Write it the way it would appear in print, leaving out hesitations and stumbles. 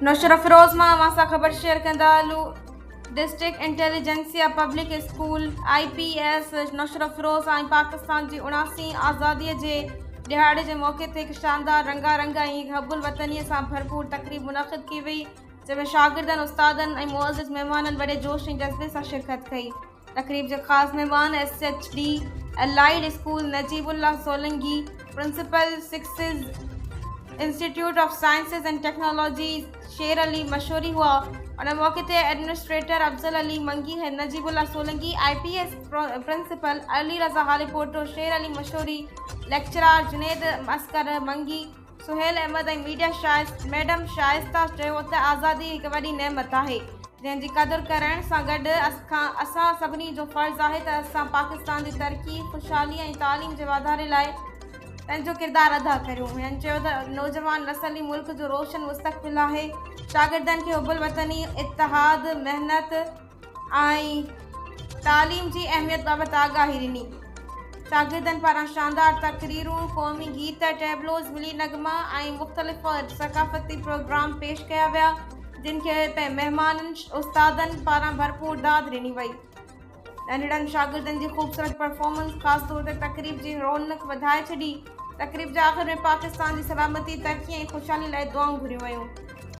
नौशर फिरोज़ मां ख़बर शेयर कंदा हलूं। District intelligentsia public school IPS नौशर Firoz ऐं पाकिस्तान जी 79 आज़ादीअ जे ॾिहाड़े जे मौक़े ते हिकु शानदार रंगारंग ऐं हबुल वतनीअ सां भरपूर तक़रीब मुनक़िद की वई, जंहिंमें शागिर्दनि, उस्तादनि ऐं मुअज़्ज़िज़ महिमाननि वॾे जोश ऐं जज़्बे सां शिरकत कई। तक़रीब जे ख़ासि महिमान SHD allied school Najibullah Solanki, principal सिक्सिस institute of sciences and technology Sher Ali Mashoori हुआ। उन मौके ते एडमिनिस्ट्रेटर अफजल अली मंगी है, Najibullah Solanki, IPS principal Ali Raza Halepoto, Sher Ali Mashoori, lecturer Junaid Askar Mangi, Suhail Ahmad ऐं मीडिया मैडम शाइस्ता चयो त आज़ादी हिकु वॾी नेमत आहे, जंहिंजी क़दुरु करण सां गॾु असां सभिनी जो फ़र्ज़ु आहे त असां पाकिस्तान जी तरक़ी, ख़ुशहाली ऐं तालीम जे वाधारे लाइ पंहिंजो किरदारु अदा करियूं। हुननि चयो त नौजवान नस्ल ई मुल्क जो रोशन मुस्तक़बिल आहे। शागिर्दनि खे हुबुल वतनी, इत्तिहाद, महिनत ऐं तालीम जी अहमियत बाबति आगाही ॾिनी। शागिर्दनि पारां शानदार तक़रीरूं, क़ौमी गीत, टेबलोज़, मिली नगमा ऐं मुख़्तलिफ़ सक़ाफ़ती प्रोग्राम पेश कया विया, जिन खे महिमाननि, उस्तादनि पारां भरपूर दाद ॾिनी वई। नंढड़नि शागिर्दनि जी ख़ूबसूरत परफॉर्मेंस ख़ासि तौर ते तक़रीब जी रौनक वधाए छॾी। तक़रीब जे आख़िर में पाकिस्तान जी सलामती, तरक़ी ऐं ख़ुशहाली लाइ दुआऊं घुरियूं वयूं।